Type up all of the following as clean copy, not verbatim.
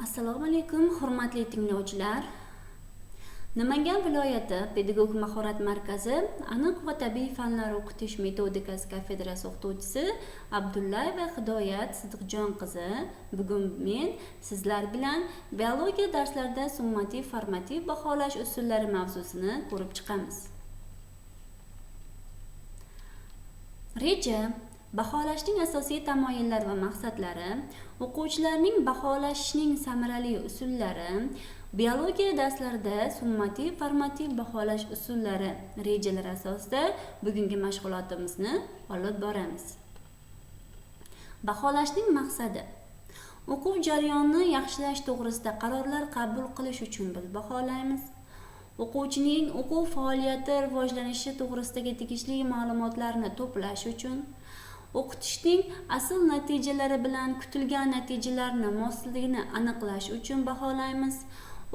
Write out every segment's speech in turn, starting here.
Assalomu alaykum, hurmatli tinglovchilar. Namangan viloyati Pedagog mahorat markazi aniq va tabiiy fanlar o'qitish metodikasi kafedrasi o'qituvchisi Abdullayeva Hidoyat Sidiqjon qizi. Bugun men sizlar bilan biologiya darslarida summativ formativ baholash usullari mavzusini ko'rib chiqamiz. Reja baholashning asosiy tamoyillari va maqsadlari, o'quvchilarning baholashning samarali usullari, biologiya darslarida summativ formativ baholash usullari rejalari asosida bugungi mashg'ulotimizni olib boramiz. Baholashning maqsadi: o'quv jarayonini yaxshilash to'g'risida qarorlar qabul qilish uchun biz baholaymiz. O'quvchining o'quv faoliyati rivojlanishi to'g'risidagi tegishli ma'lumotlarni to'plash uchun, o'qitishning asl natijalari bilan kutilgan natijalarni mosligini aniqlash uchun baholaymiz.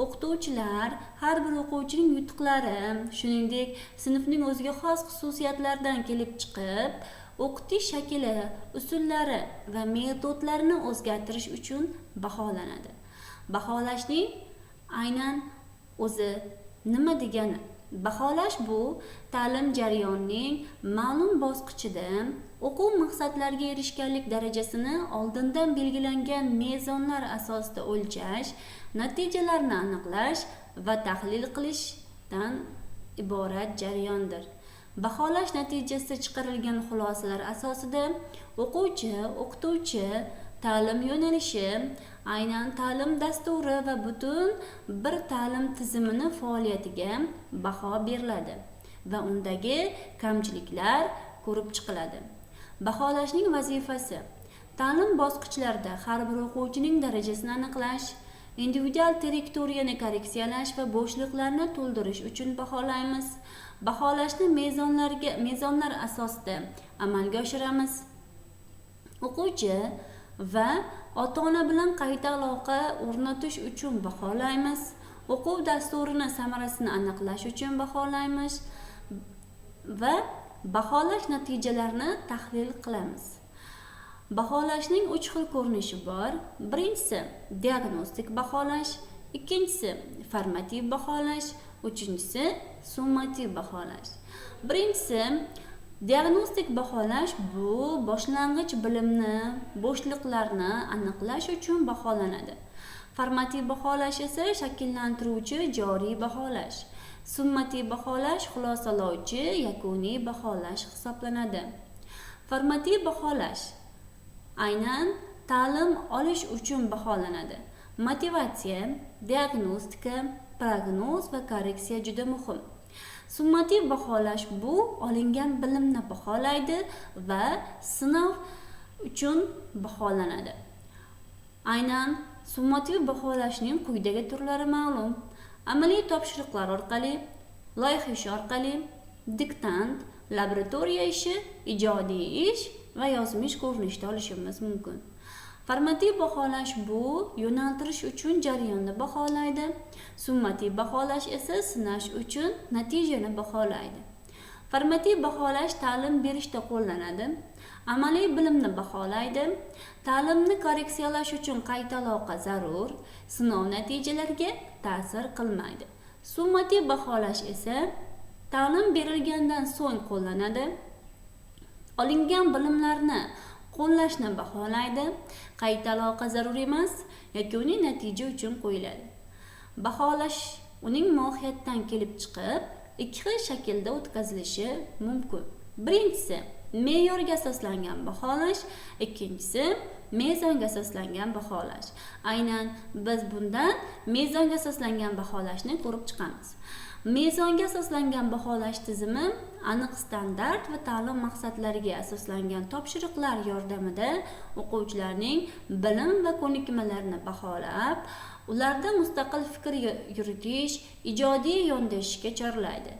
O'qituvchilar har bir o'quvchining yutuqlari, shuningdek sinfning o'ziga xos xususiyatlaridan kelib chiqib, o'qitish shakli, usullari va metodlarini o'zgartirish uchun baholanadi. Baholashning aynan o'zi nima degani? Baholash bu ta'lim jarayonining ma'lum bosqichida o'quv maqsadlariga erishganlik darajasini oldindan belgilangan mezonlar asosida o'lchash, natijalarni aniqlash va tahlil qilishdan iborat jarayondir. Baholash natijasida chiqarilgan xulosalar asosida o'quvchi, ta'lim yo'nalishi, aynan ta'lim dasturi va butun bir ta'lim tizimini faoliyatiga baho beriladi va undagi kamchiliklar ko'rib chiqiladi. Baholashning vazifasi: ta'lim bosqichlarida har bir o'quvchining darajasini aniqlash, individual trayektoriyani korreksiyalash va bo'shliqlarni to'ldirish uchun baholaymiz. Baholashni mezonlar asosida amalga oshiramiz. O'quvchi va ota-ona bilan qayta aloqa o'rnatish uchun baholaymiz. O'quv dasturini samarasini aniqlash uchun baholaymiz va baholash natijalarini tahlil qilamiz. Baholashning 3 xil ko'rinishi bor. Birinchisi diagnostik baholash, ikkinchisi formativ baholash, uchinchisi summativ baholash. Birinchisi diagnostik baholash bu boshlang'ich bilimni, bo'shliqlarni aniqlash uchun baholanadi. Formativ baholash esa shakllantiruvchi joriy baholash. Summativ baholash xulosalovchi yakuniy baholash hisoblanadi. Formativ baholash aynan ta'lim olish uchun baholanadi. Motivatsiya, diagnostika, prognoz va korreksiya juda muhim. Summativ baholash bu olingan bilimni baholaydi va sinov uchun baholanadi. Aynan summativ baholashning quyidagi turlari ma'lum: amaliy topshiriqlar orqali, loyiha ishi orqali, diktant, laboratoriya ishi, ijodiy ish va yozmish ko'rinishda olishimiz mumkin. Formativ baholash bu yo'naltirish uchun jarayonni baholaydi. Summativ baholash esa sinash uchun natijani baholaydi. Formativ baholash ta'lim berishda qo'llanadi. Amaliy bilimni baholaydi. Ta'limni korreksiyalash uchun qayta aloqa zarur, sinov natijalariga ta'sir qilmaydi. Summativ baholash esa ta'lim berilgandan so'ng qo'llanadi. Olingan bilimlarni qo'llashni baholaydi. Qayta aloqa zarur emas, yakuniy natija uchun qo'yiladi. Baholash uning mohiyatidan kelib chiqib, 2 xil shaklda o'tkazilishi mumkin. Birinchisi me'yorga asoslangan baholash, ikkinchisi mezonga asoslangan baholash. Aynan biz bundan mezonga asoslangan baholashni ko'rib chiqamiz. Mezonga asoslangan baholash tizimi aniq standart va ta'lim maqsadlariga asoslangan topshiriqlar yordamida o'quvchilarning bilim va ko'nikmalarini baholab, ularda mustaqil fikr yuritish, ijodiy yondashishga chorlaydi.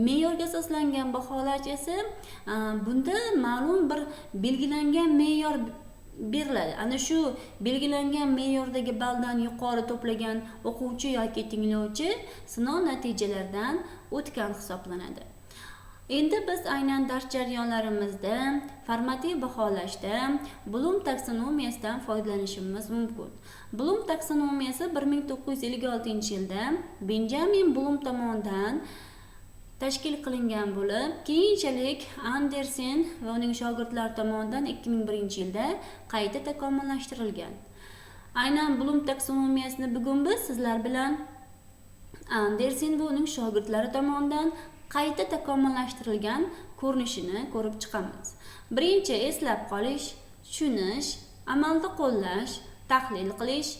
Me'yorga asoslangan baholash esa bunda ma'lum bir belgilangan me'yor beriladi. Ana shu belgilangan me'yordagi balldan yuqori to'plagan o'quvchi yoki tinglovchi sinov natijalaridan o'tgan hisoblanadi. Endi biz aynan dars jarayonlarimizda formativ baholashda Bloom taksonomiyasidan foydalanishimiz mumkin. Bloom taksonomiyasi 1956-yilda Benjamin Bloom tomonidan tashkil qilingan bo'lib, keyinchalik Andersen va uning shogirdlari tomonidan 2001-yilda qayta takomillashtirilgan. Aynan Bloom taksonomiyasini bugun biz sizlar bilan Andersen va uning shogirdlari tomonidan qayta takomillashtirilgan ko'rinishini ko'rib chiqamiz. Birinchi eslab qolish, tushunish, amalda qo'llash, tahlil qilish,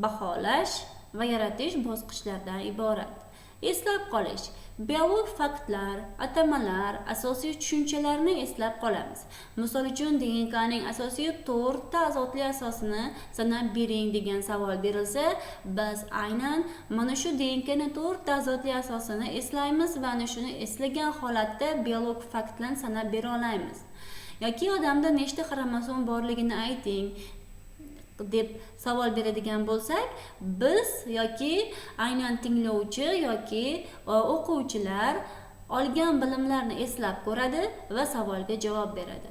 baholash va yaratish bosqichlaridan iborat. Eslab qolish: biologik faktlar, atamalar, asosiy tushunchalarni eslab qolamiz. Misol uchun, DNKning asosiy 4 ta azotli asosini sanab bering degan savol berilsa, biz aynan mana shu DNKning 4 ta azotli asosini eslaymiz va ana shuni eslagan holatda biologik faktlarni sanab bera olamiz. Yoki odamda nechta xromosom borligini ayting deb savol beradigan bo'lsak, biz yoki aynan tinglovchi yoki o'quvchilar olgan bilimlarni eslab ko'radi va savolga javob beradi.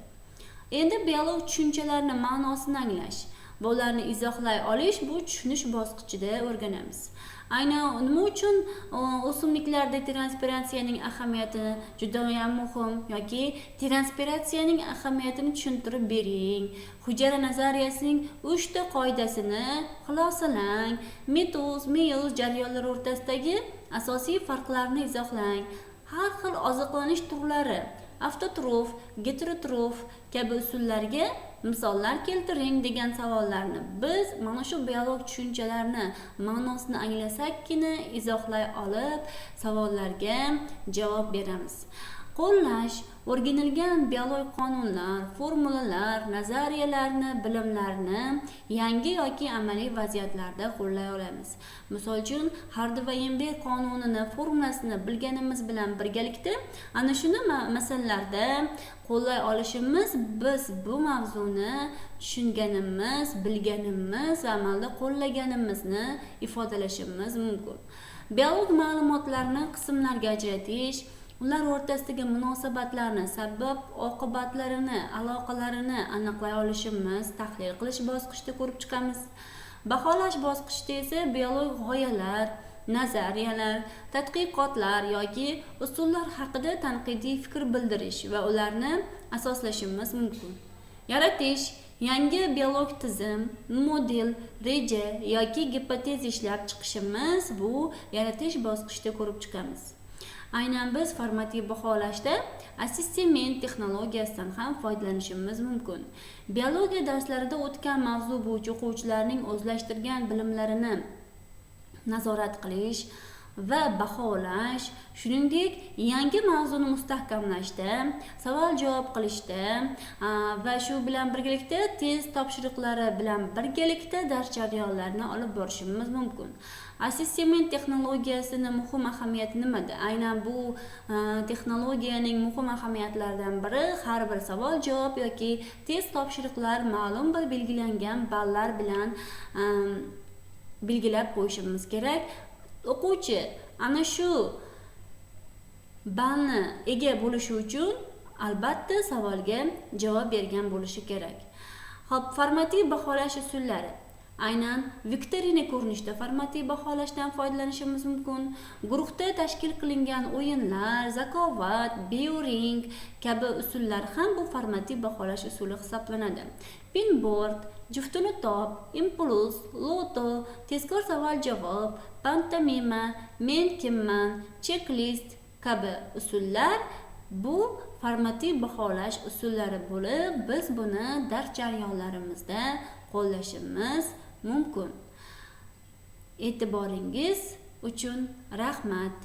Endi biologik tushunchalarning ma'nosini anglash va ularni izohlay olish bu tushunish bosqichida o'rganamiz. Aynan nima uchun o'simliklarda transpiratsiyaning ahamiyati juda ham muhim yoki transpiratsiyaning ahamiyatini tushuntirib bering. Hujayra nazariyasining 3 ta qoidasini xulosalang. Mitoz, meyoz jarayonlari o'rtasidagi asosiy farqlarni izohlang. Har xil oziqlanish turlari, avtotrof, heterotrof kabi usullarga misollar keltiring degan savollarni biz mana shu biologik tushunchalarni ma'nosini anglasakkina izohlay olib savollarga javob beramiz. Qo'llash: o'rganilgan biologik qonunlar, formulalar, nazariyalarni, bilimlarni yangi yoki amaliy vaziyatlarda qo'llay olamiz. Misol uchun, Hardy-Weinberg qonunini, formulasini bilganimiz bilan birgalikda ana shuni masalalarda qo'llay olishimiz biz bu mavzuni tushunganimiz, bilganimiz va amalda qo'llaganimizni ifodalashimiz mumkin. Biologik ma'lumotlarni qismlarga ajratish, ular o'rtasidagi munosabatlarni, sabab oqibatlarini, aloqalarini aniqlay olishimiz, tahlil qilish bosqichida ko'rib chiqamiz. Baholash bosqichida esa biologik g'oyalar, nazariyalar, tadqiqotlar yoki usullar haqida tanqidiy fikr bildirish va ularni asoslashimiz mumkin. Yaratish: yangi biologik tizim, model, reja yoki gipotez ishlab chiqishimiz bu yaratish bosqichida ko'rib chiqamiz. Aynan biz formativ baholashda assessment texnologiyasidan ham foydalanishimiz mumkin. Biologiya darslarida o'tgan mavzu bo'yicha o'quvchilarning o'zlashtirgan bilimlarini nazorat qilish va baholash, shuningdek yangi mavzuni mustahkamlashda, savol-javob qilishda va shu bilan birgalikda test topshiriqlari bilan birgalikda dars jarayonlarini olib borishimiz mumkin. Assessment texnologiyasining muhim ahamiyati nimada? Aynan bu texnologiyaning muhim ahamiyatlaridan biri har bir savol-javob yoki test topshiriqlar ma'lum bir belgilangan ballar bilan belgilab qo'yishimiz kerak. O'quvchi ana shu ballni ega bo'lishi uchun albatta savolga javob bergan bo'lishi kerak. Xo'p, formativ baholash usullari. Aynan viktorina ko'rinishda formativ baholashdan foydalanishimiz mumkin. Guruhda tashkil qilingan o'yinlar, zakovat, bioring kabi usullar ham bu formativ baholash usuli hisoblanadi. Pinboard, juftini top, impuls, loto, tezkor savol-javob, pantomima, men kimman, checklist kabi usullar bu formativ baholash usullari bo'lib, biz buni dars jarayonlarimizda qo'llashimiz mumkin. E'tiboringiz uchun rahmat.